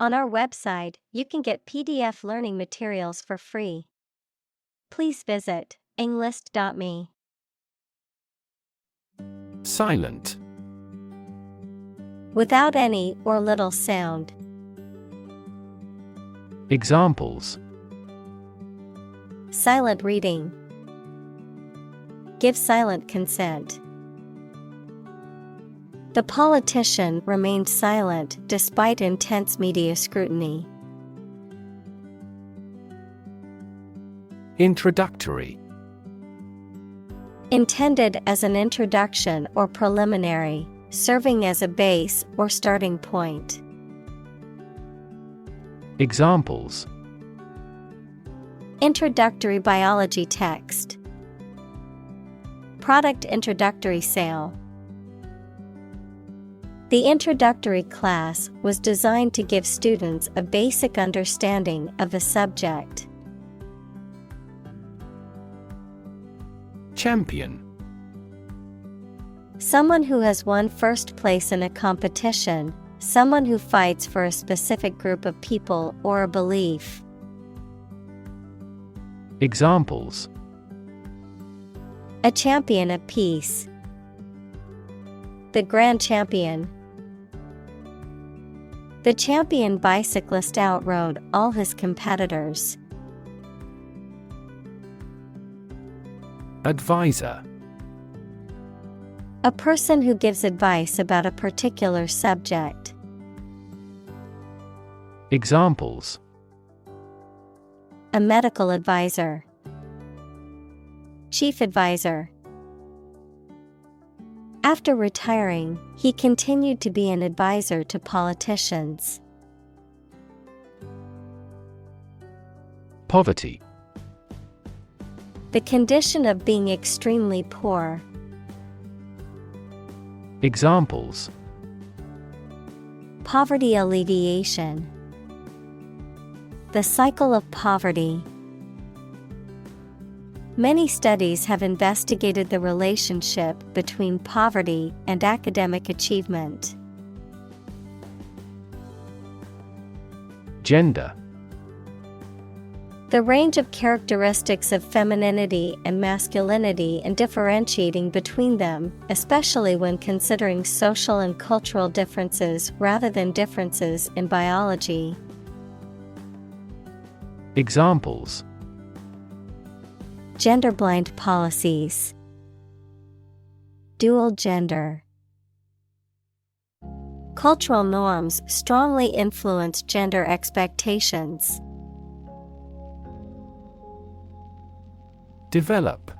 On our website, you can get PDF learning materials for free. Please visit englist.me. Silent. Without any or little sound. Examples: Silent reading. Give silent consent. The politician remained silent despite intense media scrutiny. Introductory. Intended as an introduction or preliminary, serving as a base or starting point. Examples: Introductory biology text. Product introductory sale. The introductory class was designed to give students a basic understanding of the subject. Champion. Someone who has won first place in a competition, someone who fights for a specific group of people or a belief. Examples: A champion of peace. The grand champion. The champion bicyclist outrode all his competitors. Advisor. A person who gives advice about a particular subject. Examples: A medical advisor. Chief advisor. After retiring, he continued to be an advisor to politicians. Poverty. The condition of being extremely poor. Examples: Poverty alleviation. The cycle of poverty. Many studies have investigated the relationship between poverty and academic achievement. Gender. The range of characteristics of femininity and masculinity and differentiating between them, especially when considering social and cultural differences rather than differences in biology. Examples: Gender-blind policies. Dual gender. Cultural norms strongly influence gender expectations. Develop.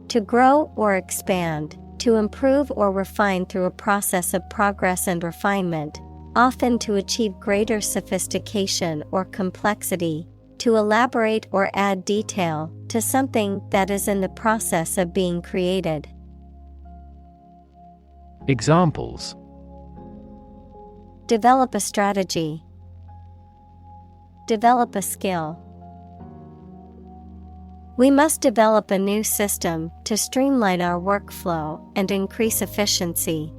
To grow or expand, to improve or refine through a process of progress and refinement, often to achieve greater sophistication or complexity, to elaborate or add detail to something that is in the process of being created. Examples: Develop a strategy. Develop a skill. We must develop a new system to streamline our workflow and increase efficiency.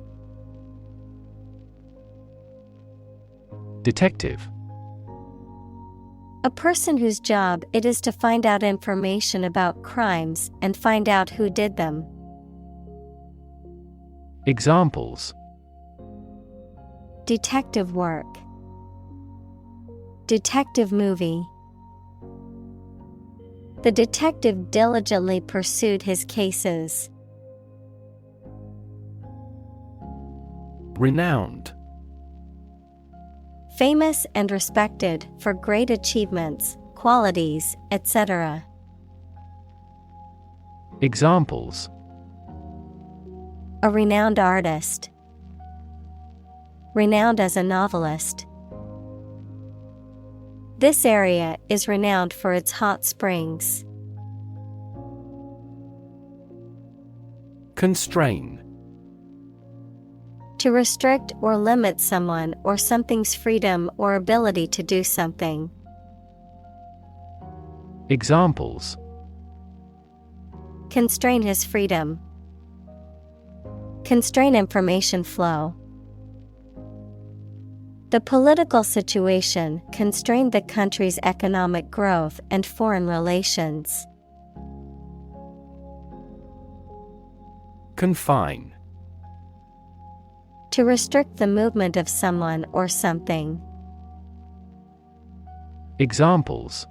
Detective. A person whose job it is to find out information about crimes and find out who did them. Examples: Detective work. Detective movie. The detective diligently pursued his cases. Renowned. Famous and respected for great achievements, qualities, etc. Examples: A renowned artist. Renowned as a novelist. This area is renowned for its hot springs. Constrain. To restrict or limit someone or something's freedom or ability to do something. Examples: Constrain his freedom. Constrain information flow. The political situation constrained the country's economic growth and foreign relations. Confine. To restrict the movement of someone or something. Examples: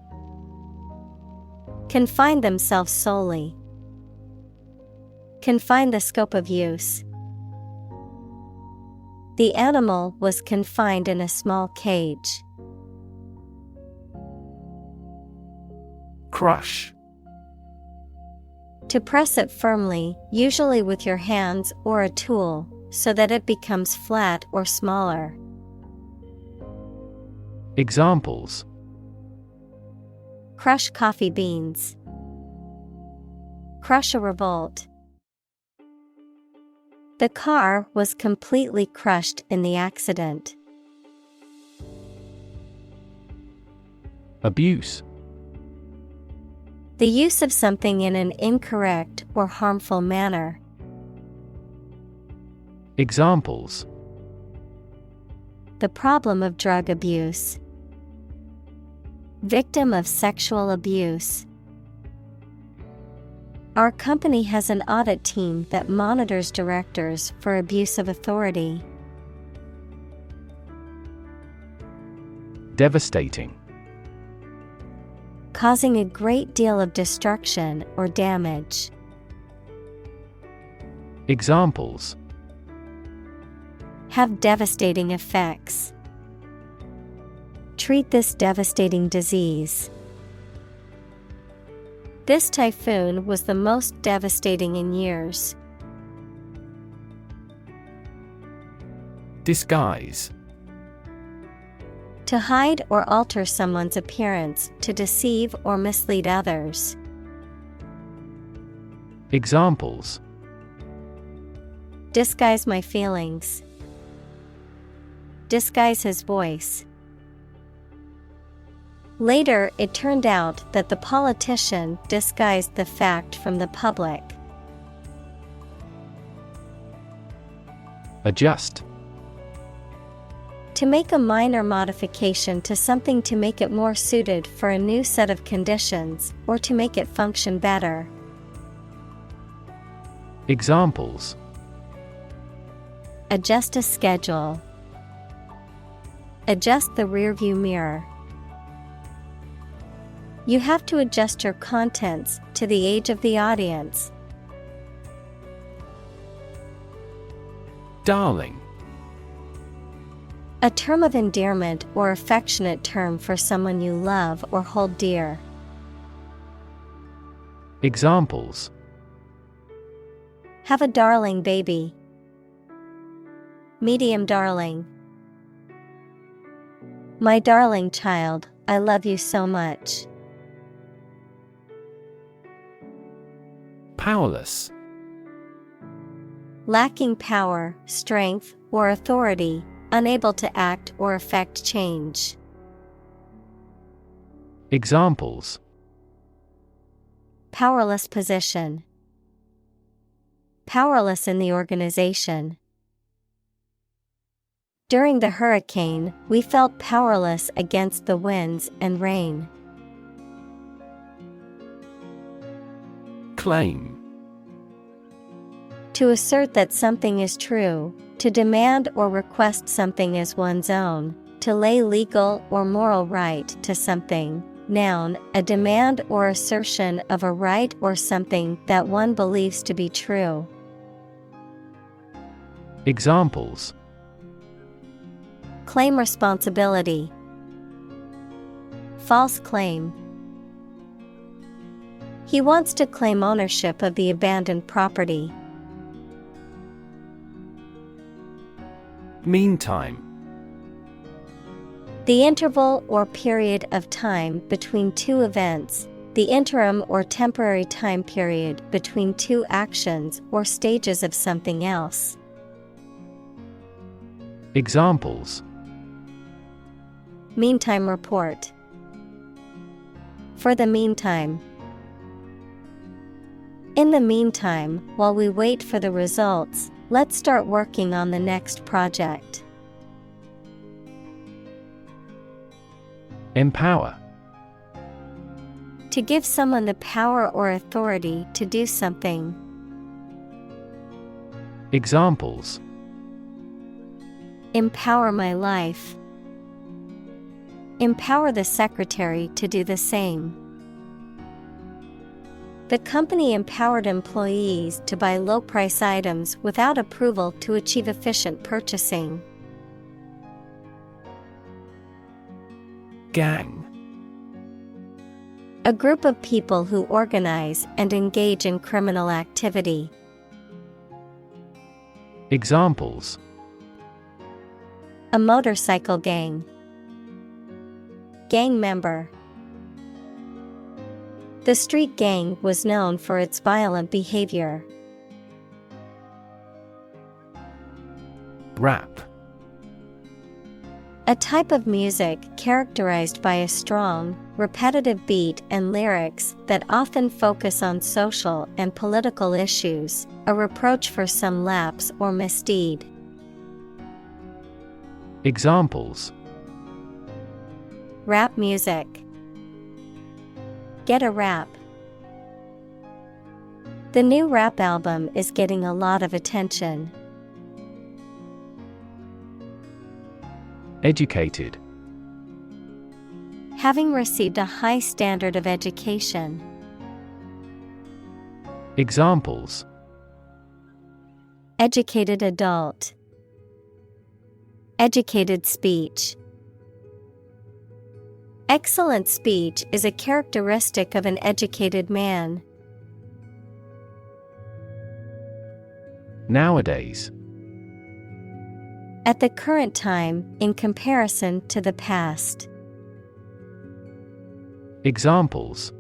Confine themselves solely. Confine the scope of use. The animal was confined in a small cage. Crush. To press it firmly, usually with your hands or a tool, so that it becomes flat or smaller. Examples: Crush coffee beans. Crush a revolt. The car was completely crushed in the accident. Abuse. The use of something in an incorrect or harmful manner. Examples: The problem of drug abuse. Victim of sexual abuse. Our company has an audit team that monitors directors for abuse of authority. Devastating. Causing a great deal of destruction or damage. Examples: Have devastating effects. Treat this devastating disease. This typhoon was the most devastating in years. Disguise. To hide or alter someone's appearance to deceive or mislead others. Examples: Disguise my feelings. Disguise his voice. Later, it turned out that the politician disguised the fact from the public. Adjust. To make a minor modification to something to make it more suited for a new set of conditions, or to make it function better. Examples: Adjust a schedule. Adjust the rearview mirror. You have to adjust your contents to the age of the audience. Darling. A term of endearment or affectionate term for someone you love or hold dear. Examples: Have a darling baby. Medium darling. My darling child, I love you so much. Powerless. Lacking power, strength, or authority, unable to act or effect change. Examples: Powerless position. Powerless in the organization. During the hurricane, we felt powerless against the winds and rain. Claim. To assert that something is true, to demand or request something as one's own, to lay legal or moral right to something. Noun, a demand or assertion of a right or something that one believes to be true. Examples: Claim responsibility. False claim. He wants to claim ownership of the abandoned property. Meantime. The interval or period of time between two events, the interim or temporary time period between two actions or stages of something else. Examples: Meantime report. For the meantime. In the meantime, while we wait for the results, let's start working on the next project. Empower. To give someone the power or authority to do something. Examples: Empower my life. Empower the secretary to do the same. The company empowered employees to buy low-price items without approval to achieve efficient purchasing. Gang. A group of people who organize and engage in criminal activity. Examples: A motorcycle gang. Gang member. The street gang was known for its violent behavior. Rap. A type of music characterized by a strong, repetitive beat and lyrics that often focus on social and political issues, a reproach for some lapse or misdeed. Examples: Rap music. Get a rap. The new rap album is getting a lot of attention. Educated. Having received a high standard of education. Examples: Educated adult. Educated speech. Excellent speech is a characteristic of an educated man. Nowadays. At the current time, in comparison to the past. Examples: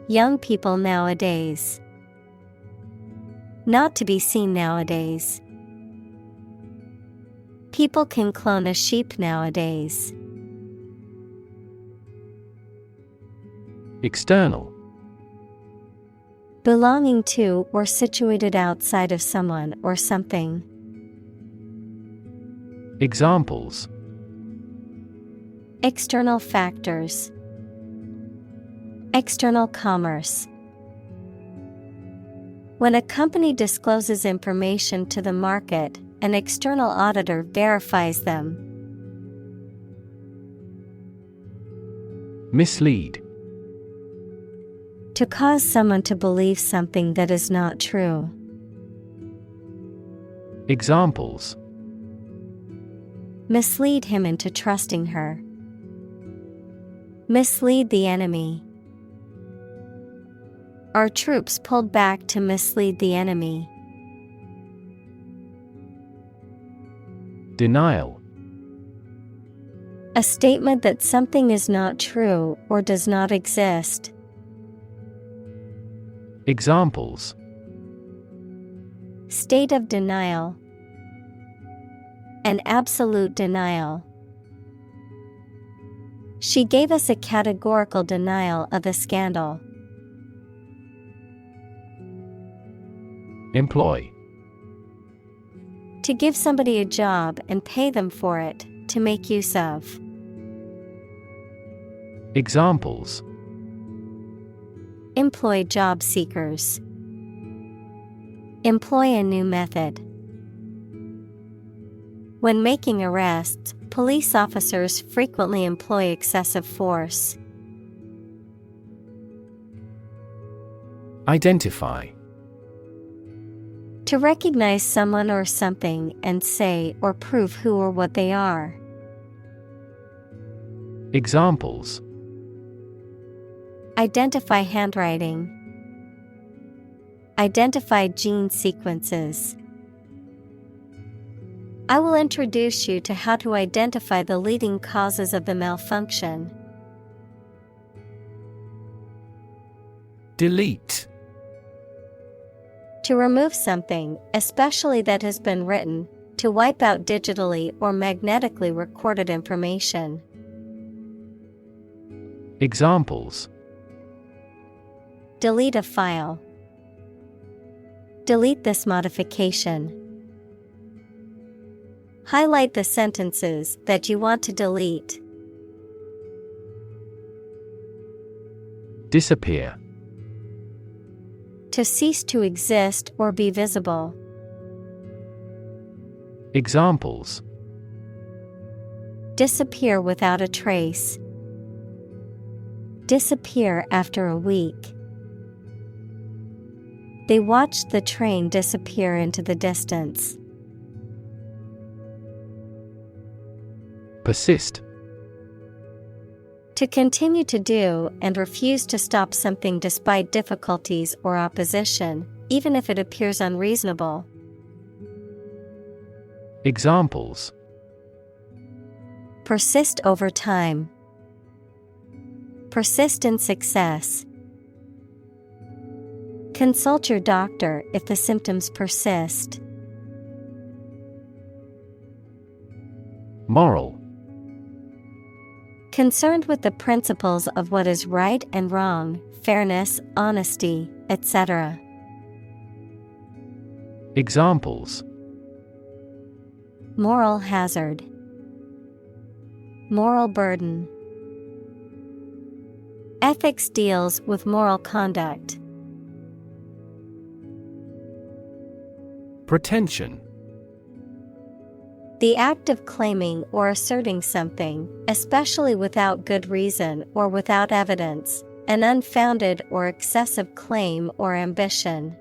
Young people nowadays. Not to be seen nowadays. People can clone a sheep nowadays. External. Belonging to or situated outside of someone or something. Examples: External factors. External commerce. When a company discloses information to the market, an external auditor verifies them. Mislead. To cause someone to believe something that is not true. Examples: Mislead him into trusting her. Mislead the enemy. Our troops pulled back to mislead the enemy. Denial. A statement that something is not true or does not exist. Examples: State of denial. An absolute denial. She gave us a categorical denial of the scandal. Employ. To give somebody a job and pay them for it, to make use of. Examples: Employ job seekers. Employ a new method. When making arrests, police officers frequently employ excessive force. Identify. To recognize someone or something and say or prove who or what they are. Examples: Identify handwriting. Identify gene sequences. I will introduce you to how to identify the leading causes of the malfunction. Delete. To remove something, especially that has been written, to wipe out digitally or magnetically recorded information. Examples: Delete a file. Delete this modification. Highlight the sentences that you want to delete. Disappear. To cease to exist or be visible. Examples: Disappear without a trace. Disappear after a week. They watched the train disappear into the distance. Persist. To continue to do and refuse to stop something despite difficulties or opposition, even if it appears unreasonable. Examples: Persist over time. Persist in success. Consult your doctor if the symptoms persist. Moral. Concerned with the principles of what is right and wrong, fairness, honesty, etc. Examples: Moral hazard. Moral burden. Ethics deals with moral conduct. Pretension. The act of claiming or asserting something, especially without good reason or without evidence, an unfounded or excessive claim or ambition.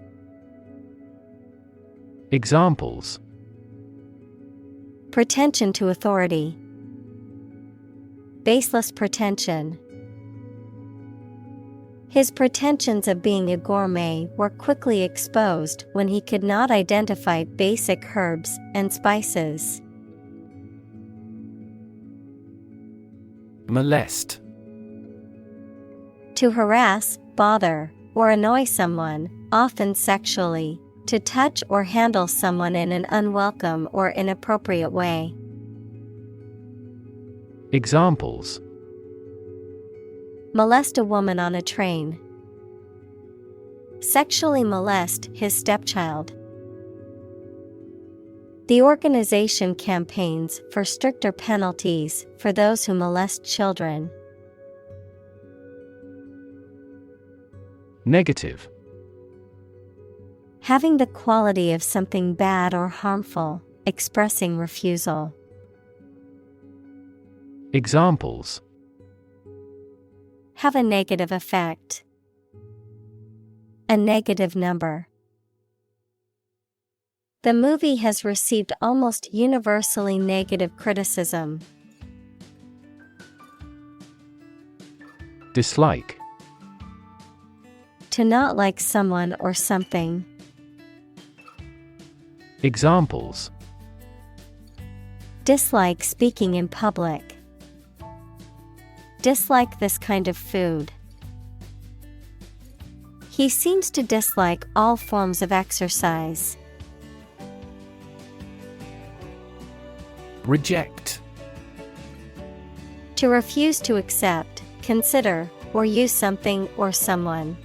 Examples: Pretension to authority. Baseless pretension. His pretensions of being a gourmet were quickly exposed when he could not identify basic herbs and spices. Molest. To harass, bother, or annoy someone, often sexually. To touch or handle someone in an unwelcome or inappropriate way. Examples: Molest a woman on a train. Sexually molest his stepchild. The organization campaigns for stricter penalties for those who molest children. Negative. Having the quality of something bad or harmful, expressing refusal. Examples: Have a negative effect. A negative number. The movie has received almost universally negative criticism. Dislike. To not like someone or something. Examples: Dislike speaking in public. Dislike this kind of food. He seems to dislike all forms of exercise. Reject. To refuse to accept, consider, or use something or someone.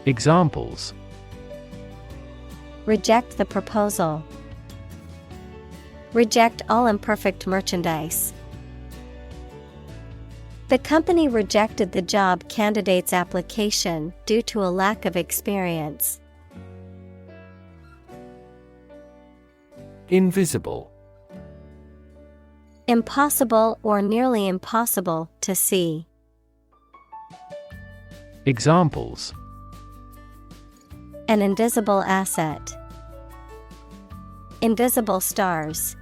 Examples: Reject the proposal. Reject all imperfect merchandise. The company rejected the job candidate's application due to a lack of experience. Invisible. Impossible or nearly impossible to see. Examples: An invisible asset. Invisible stars.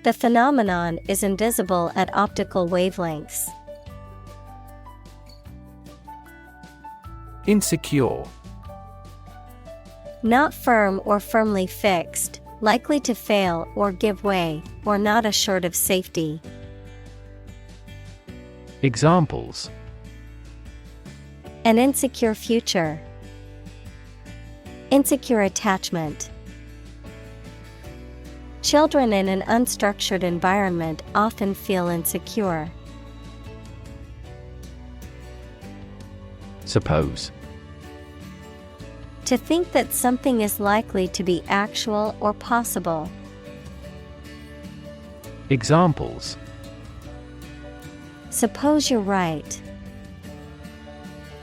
The phenomenon is invisible at optical wavelengths. Insecure. Not firm or firmly fixed, likely to fail or give way, or not assured of safety. Examples: An insecure future. Insecure attachment. Children in an unstructured environment often feel insecure. Suppose. To think that something is likely to be actual or possible. Examples: Suppose you're right.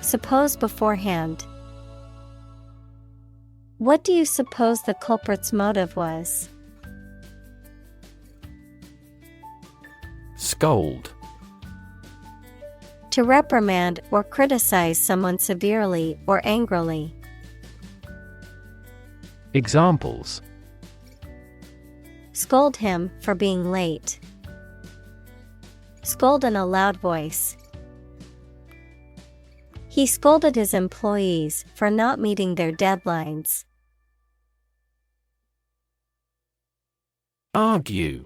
Suppose beforehand. What do you suppose the culprit's motive was? Scold. To reprimand or criticize someone severely or angrily. Examples: Scold him for being late. Scold in a loud voice. He scolded his employees for not meeting their deadlines. Argue.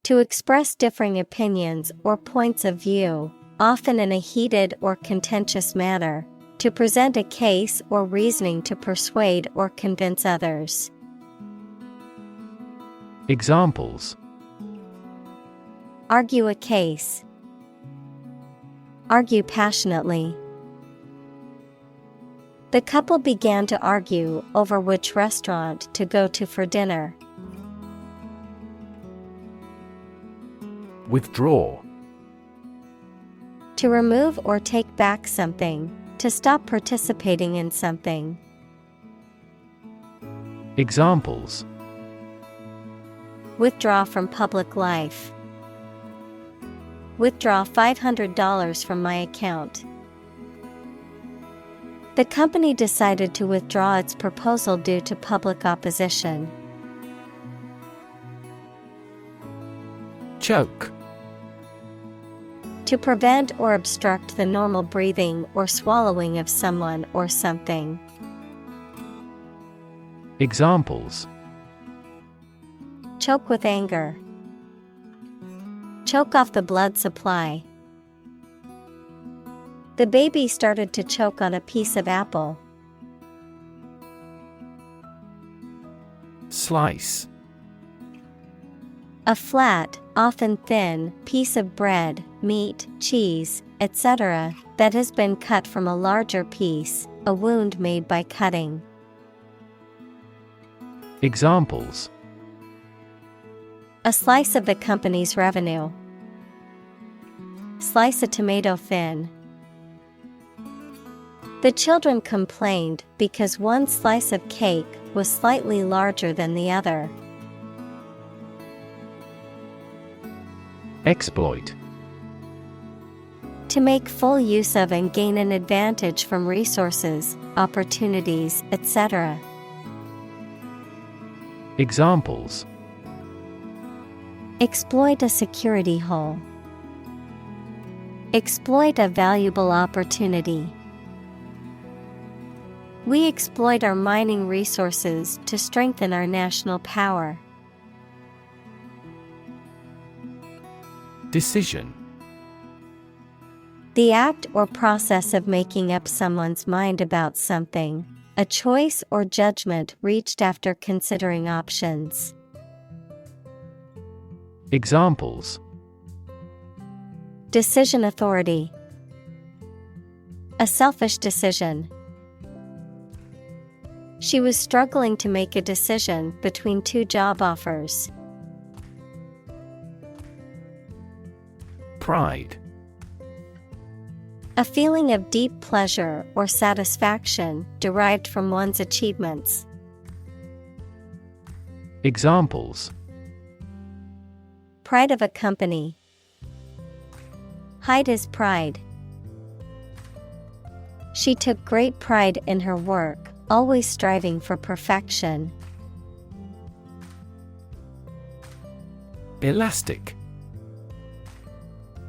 To express differing opinions or points of view, often in a heated or contentious manner, to present a case or reasoning to persuade or convince others. Examples: Argue a case. Argue passionately. The couple began to argue over which restaurant to go to for dinner. Withdraw. To remove or take back something, to stop participating in something. Examples: Withdraw from public life. Withdraw $500 from my account. The company decided to withdraw its proposal due to public opposition. Choke. To prevent or obstruct the normal breathing or swallowing of someone or something. Examples: Choke with anger. Choke off the blood supply. The baby started to choke on a piece of apple. Slice. A flat, often thin, piece of bread, meat, cheese, etc., that has been cut from a larger piece, a wound made by cutting. Examples: A slice of the company's revenue. Slice a tomato thin. The children complained because one slice of cake was slightly larger than the other. Exploit. To make full use of and gain an advantage from resources, opportunities, etc. Examples: Exploit a security hole. Exploit a valuable opportunity. We exploit our mining resources to strengthen our national power. Decision. The act or process of making up someone's mind about something, a choice or judgment reached after considering options. Examples: Decision authority. A selfish decision. She was struggling to make a decision between two job offers. Pride. A feeling of deep pleasure or satisfaction derived from one's achievements. Examples: Pride of a company. Hide his pride. She took great pride in her work, always striving for perfection. Elastic.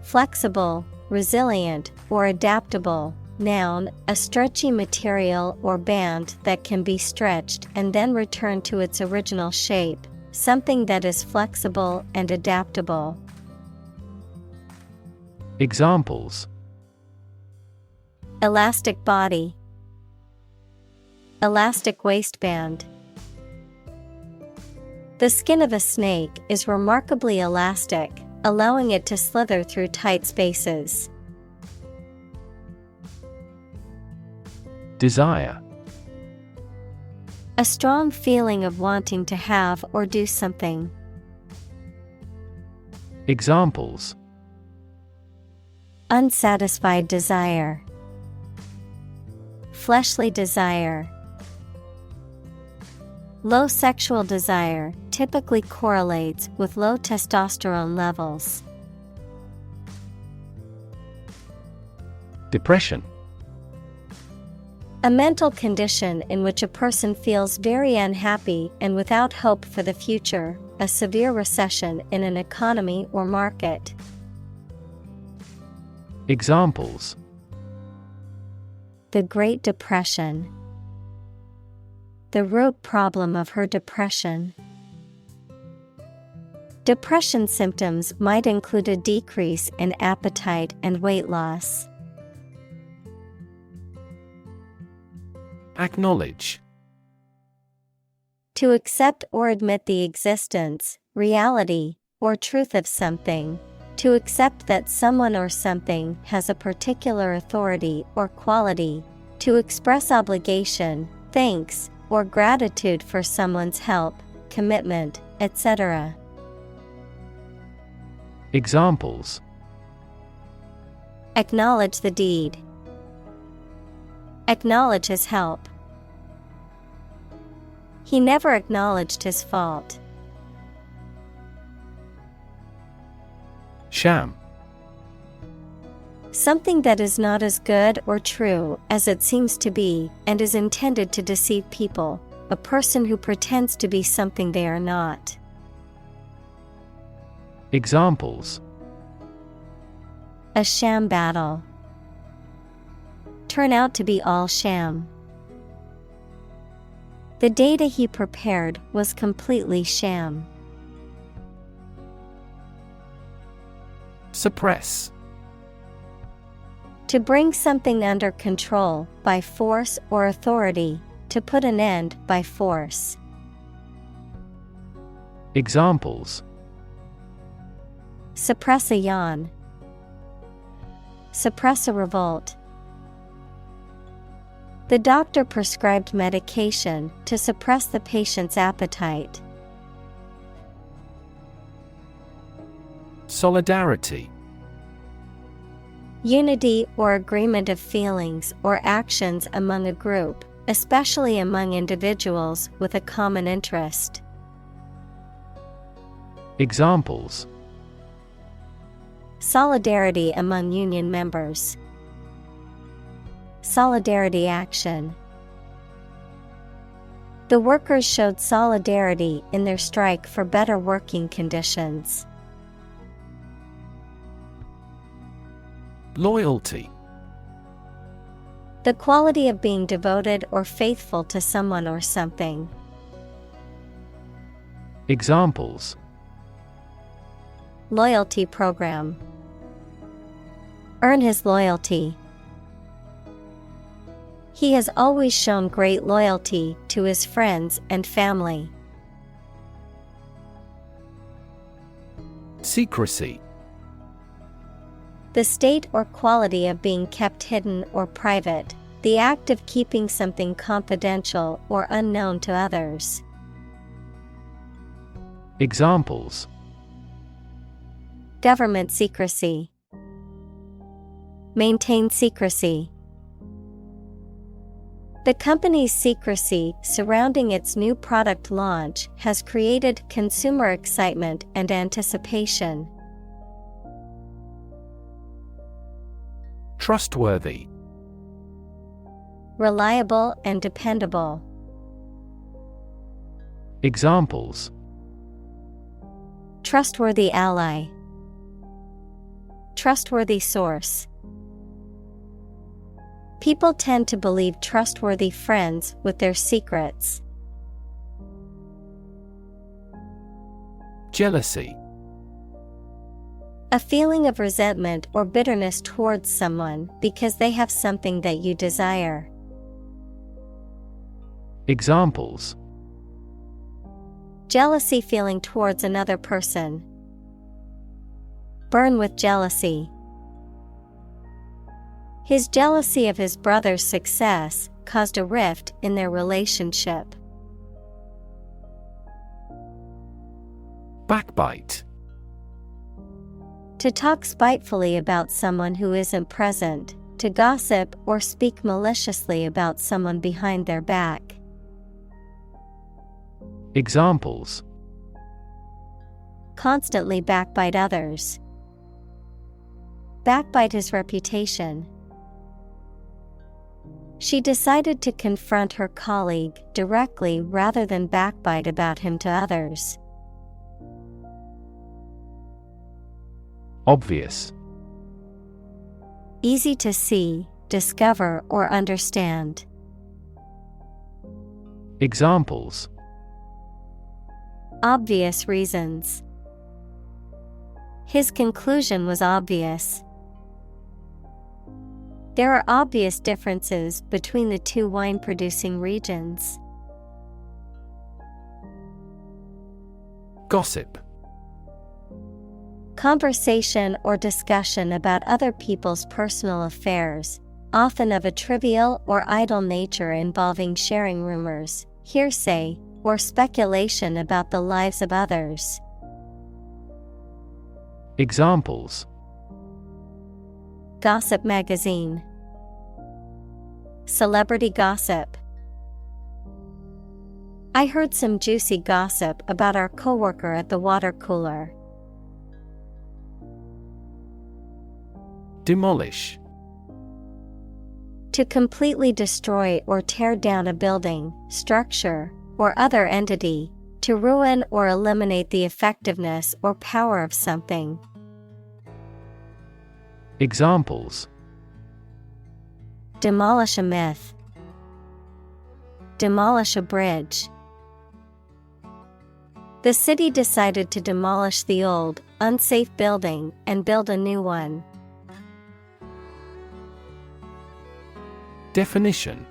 Flexible, resilient, or adaptable. Noun, a stretchy material or band that can be stretched and then returned to its original shape, something that is flexible and adaptable. Examples: Elastic body. Elastic waistband. The skin of a snake is remarkably elastic, allowing it to slither through tight spaces. Desire. A strong feeling of wanting to have or do something. Examples: Unsatisfied desire. Fleshly desire. Low sexual desire typically correlates with low testosterone levels. Depression. A mental condition in which a person feels very unhappy and without hope for the future, a severe recession in an economy or market. Examples: The Great Depression. The root problem of her depression. Depression symptoms might include a decrease in appetite and weight loss. Acknowledge. To accept or admit the existence, reality, or truth of something. To accept that someone or something has a particular authority or quality. To express obligation, thanks, or gratitude for someone's help, commitment, etc. Examples: Acknowledge the deed. Acknowledge his help. He never acknowledged his fault. Sham. Something that is not as good or true as it seems to be and is intended to deceive people, a person who pretends to be something they are not. Examples: A sham battle. Turn out to be all sham. The data he prepared was completely sham. Suppress. To bring something under control by force or authority, to put an end by force. Examples: Suppress a yawn. Suppress a revolt. The doctor prescribed medication to suppress the patient's appetite. Solidarity. Unity or agreement of feelings or actions among a group, especially among individuals with a common interest. Examples: Solidarity among union members. Solidarity action. The workers showed solidarity in their strike for better working conditions. Loyalty. The quality of being devoted or faithful to someone or something. Examples: Loyalty program. Earn his loyalty. He has always shown great loyalty to his friends and family. Secrecy. The state or quality of being kept hidden or private, the act of keeping something confidential or unknown to others. Examples: Government secrecy. Maintain secrecy. The company's secrecy surrounding its new product launch has created consumer excitement and anticipation. Trustworthy. Reliable and dependable. Examples: Trustworthy ally. Trustworthy source. People tend to believe trustworthy friends with their secrets. Jealousy. A feeling of resentment or bitterness towards someone because they have something that you desire. Examples: Jealousy feeling towards another person. Burn with jealousy. His jealousy of his brother's success caused a rift in their relationship. To To talk spitefully about someone who isn't present, to gossip or speak maliciously about someone behind their back. Examples: Constantly backbite others. Backbite his reputation. She decided to confront her colleague directly rather than backbite about him to others. Obvious. Easy to see, discover, or understand. Examples: Obvious reasons. His conclusion was obvious. There are obvious differences between the two wine-producing regions. Gossip. Conversation or discussion about other people's personal affairs, often of a trivial or idle nature involving sharing rumors, hearsay, or speculation about the lives of others. Examples: Gossip magazine. Celebrity gossip. I heard some juicy gossip about our coworker at the water cooler. Demolish. To completely destroy or tear down a building, structure, or other entity, to ruin or eliminate the effectiveness or power of something. Examples: Demolish a myth. Demolish a bridge. The city decided to demolish the old, unsafe building and build a new one. Definition: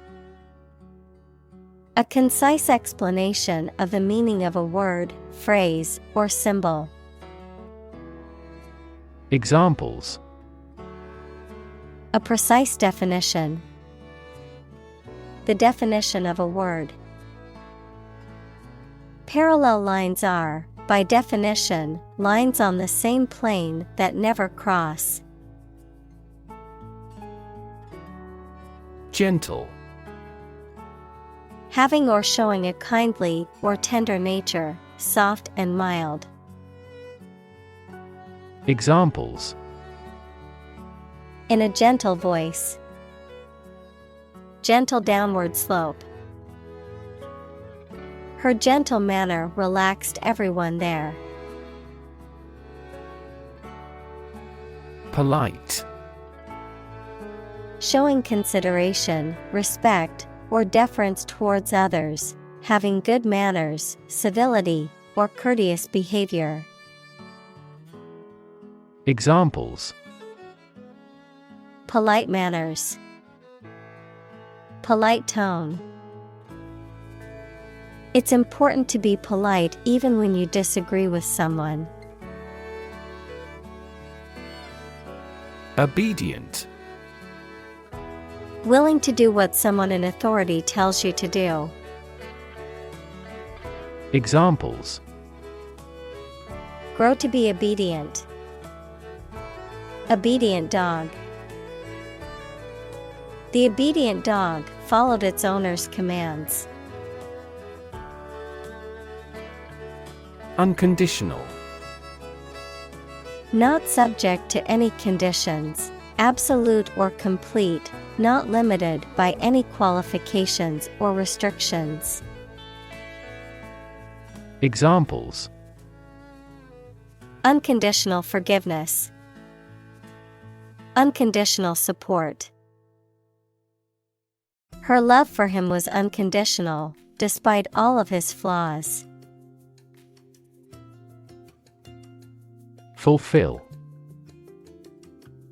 A concise explanation of the meaning of a word, phrase, or symbol. Examples: A precise definition. The definition of a word. Parallel lines are, by definition, lines on the same plane that never cross. Gentle. Having or showing a kindly or tender nature, soft and mild. Examples: In a gentle voice. Gentle downward slope. Her gentle manner relaxed everyone there. Polite. Showing consideration, respect, or deference towards others, having good manners, civility, or courteous behavior. Examples: Polite manners. Polite tone. It's important to be polite even when you disagree with someone. Obedient. Willing to do what someone in authority tells you to do. Examples: Grow to be obedient. Obedient dog. The obedient dog followed its owner's commands. Unconditional. Not subject to any conditions, absolute or complete, not limited by any qualifications or restrictions. Examples: Unconditional forgiveness. Unconditional support. Her love for him was unconditional, despite all of his flaws. Fulfill.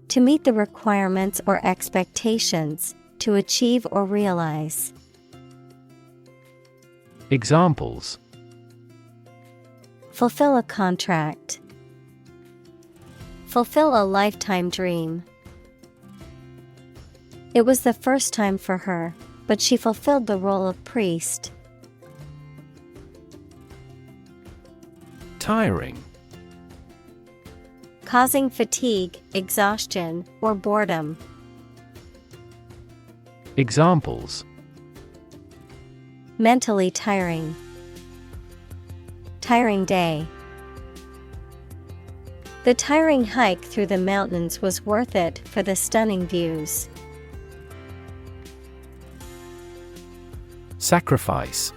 To meet the requirements or expectations, to achieve or realize. Examples: Fulfill a contract. Fulfill a lifetime dream. It was the first time for her, but she fulfilled the role of priest. Tiring. causing fatigue, exhaustion, or boredom. Examples: Mentally tiring. Tiring day. The tiring hike through the mountains was worth it for the stunning views. Sacrifice.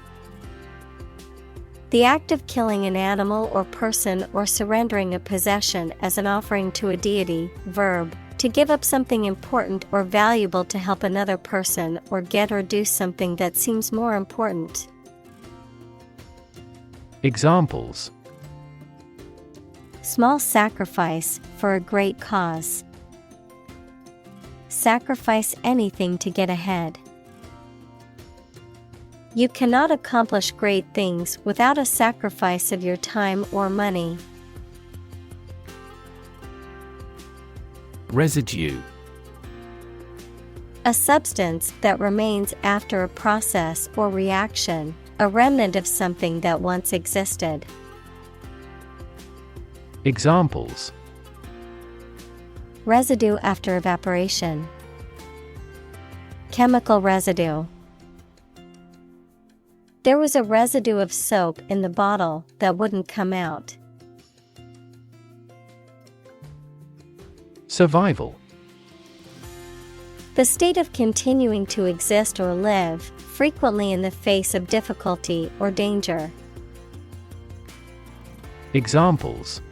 The act of killing an animal or person or surrendering a possession as an offering to a deity. Verb: to give up something important or valuable to help another person or get or do something that seems more important. Examples: Small sacrifice for a great cause. Sacrifice anything to get ahead. You cannot accomplish great things without a sacrifice of your time or money. Residue. A substance that remains after a process or reaction, a remnant of something that once existed. Examples: Residue after evaporation. Chemical residue. There was a residue of soap in the bottle that wouldn't come out. Survival. The state of continuing to exist or live, frequently in the face of difficulty or danger. Examples: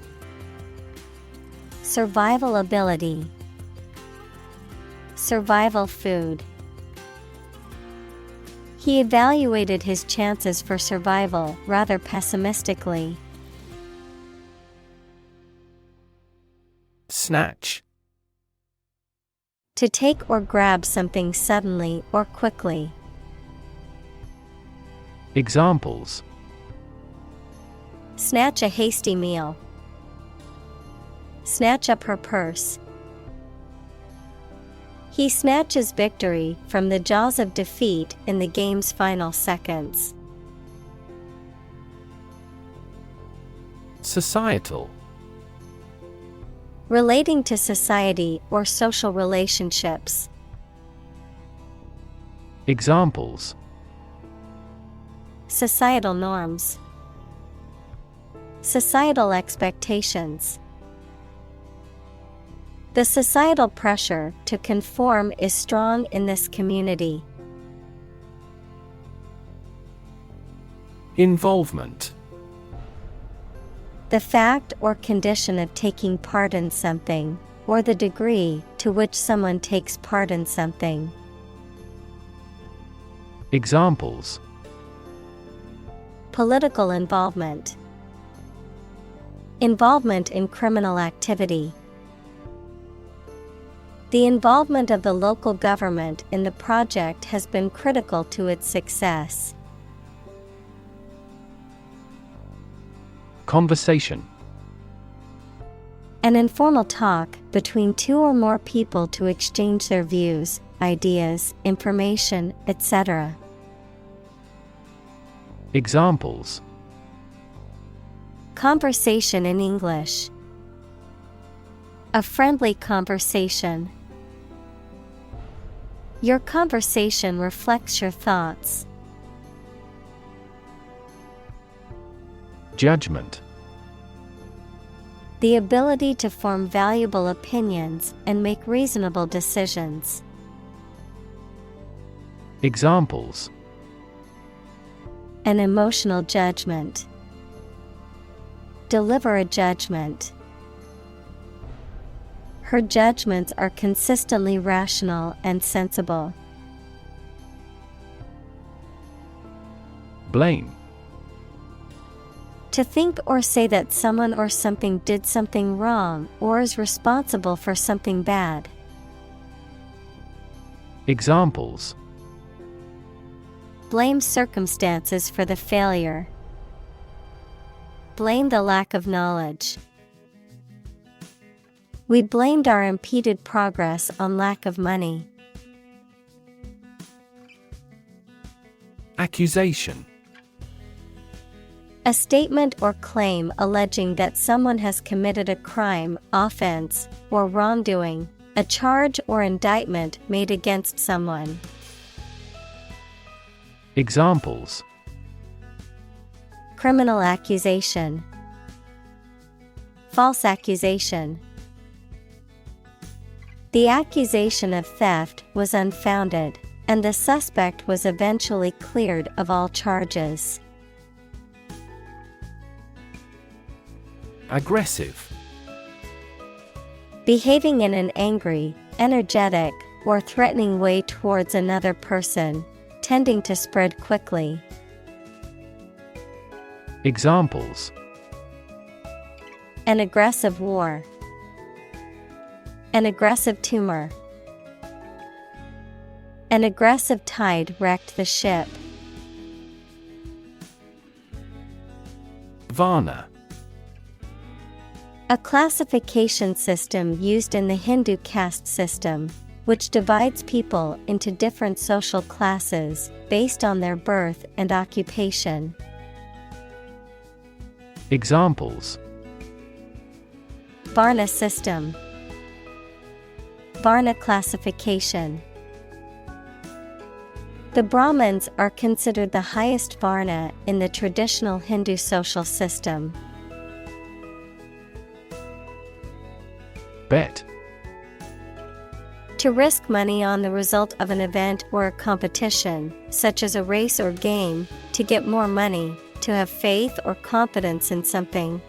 Survival ability. Survival food. He evaluated his chances for survival rather pessimistically. Snatch. To take or grab something suddenly or quickly. Examples: Snatch a hasty meal. Snatch up her purse. He snatches victory from the jaws of defeat in the game's final seconds. Societal. Relating to society or social relationships. Examples: Societal norms. Societal expectations. The societal pressure to conform is strong in this community. Involvement. The fact or condition of taking part in something, or the degree to which someone takes part in something. Examples: Political involvement. Involvement in criminal activity. The involvement of the local government in the project has been critical to its success. Conversation. An informal talk between two or more people to exchange their views, ideas, information, etc. Examples: Conversation in English. A friendly conversation. Your conversation reflects your thoughts. Judgment. The ability to form valuable opinions and make reasonable decisions. Examples: An emotional judgment. Deliver a judgment. Her judgments are consistently rational and sensible. Blame. To think or say that someone or something did something wrong or is responsible for something bad. Examples: Blame circumstances for the failure. Blame the lack of knowledge. We blamed our impeded progress on lack of money. Accusation. A statement or claim alleging that someone has committed a crime, offense, or wrongdoing, a charge or indictment made against someone. Examples: Criminal accusation, false accusation. The accusation of theft was unfounded, and the suspect was eventually cleared of all charges. Aggressive. Behaving in an angry, energetic, or threatening way towards another person, tending to spread quickly. Examples: An aggressive war, an aggressive tumor. An aggressive tide wrecked the ship. Varna. A classification system used in the Hindu caste system, which divides people into different social classes based on their birth and occupation. Examples: Varna system, Varna classification. The Brahmins are considered the highest Varna in the traditional Hindu social system. Bet. To risk money on the result of an event or a competition, such as a race or game, to get more money, to have faith or confidence in something.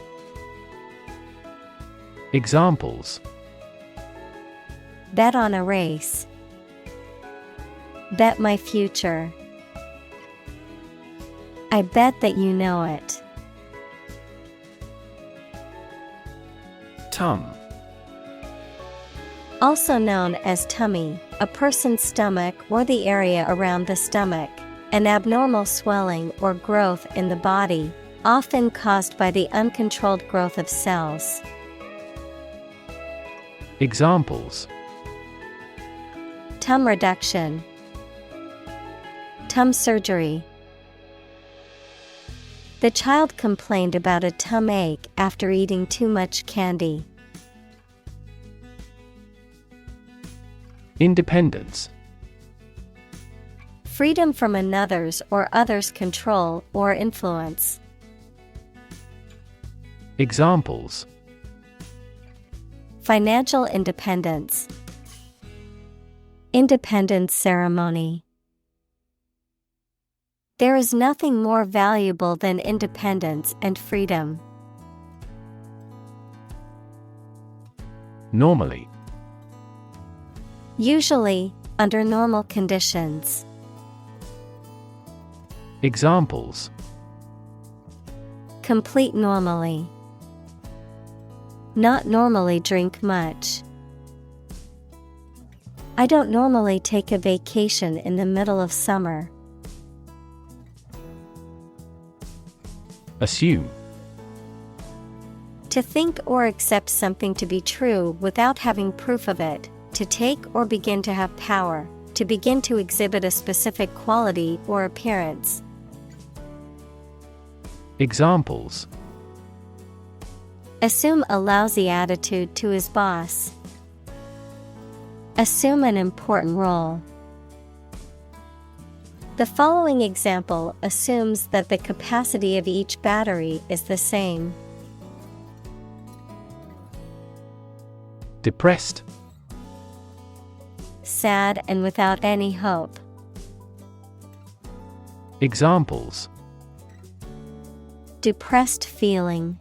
Examples: Bet on a race. Bet my future. I bet that you know it. Tum. Also known as tummy, a person's stomach or the area around the stomach, an abnormal swelling or growth in the body, often caused by the uncontrolled growth of cells. Examples: Tum reduction, tum surgery. The child complained about a tum ache after eating too much candy. Independence. Freedom from another's or others' control or influence. Examples: Financial independence, independence ceremony. There is nothing more valuable than independence and freedom. Normally. Usually, under normal conditions. Examples: Complete normally. Not normally drink much. I don't normally take a vacation in the middle of summer. Assume. To think or accept something to be true without having proof of it, to take or begin to have power, to begin to exhibit a specific quality or appearance. Examples: Assume a lousy attitude to his boss. Assume an important role. The following example assumes that the capacity of each battery is the same. Depressed. Sad and without any hope. Examples: Depressed feeling.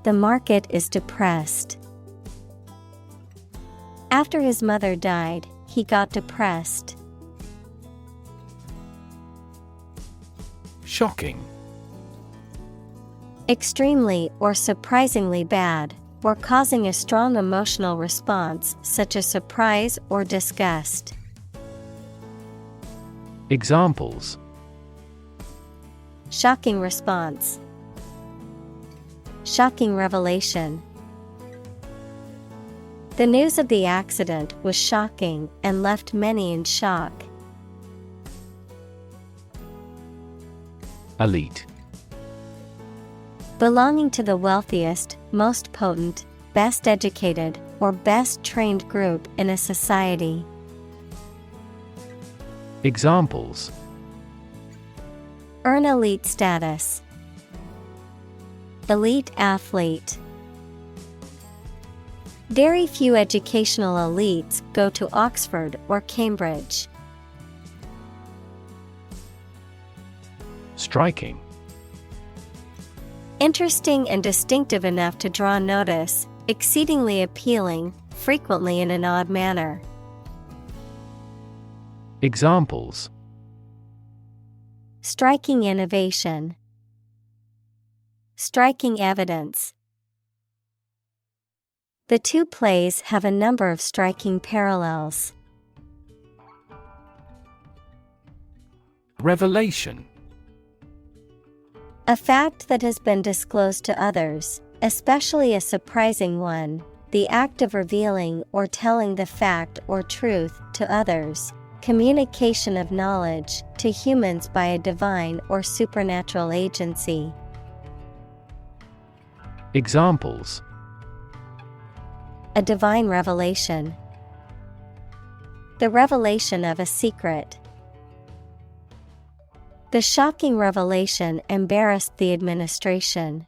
The market is depressed. After his mother died, he got depressed. Shocking. Extremely or surprisingly bad, or causing a strong emotional response such as surprise or disgust. Examples: Shocking response. Shocking revelation. The news of the accident was shocking and left many in shock. Elite. Belonging to the wealthiest, most potent, best educated, or best trained group in a society. Examples: Earn elite status. Elite athlete. Very few educational elites go to Oxford or Cambridge. Striking. Interesting and distinctive enough to draw notice, exceedingly appealing, frequently in an odd manner. Examples: Striking innovation. Striking evidence. The two plays have a number of striking parallels. Revelation. A fact that has been disclosed to others, especially a surprising one, the act of revealing or telling the fact or truth to others, communication of knowledge to humans by a divine or supernatural agency. Examples: A divine revelation. The revelation of a secret. The shocking revelation embarrassed the administration.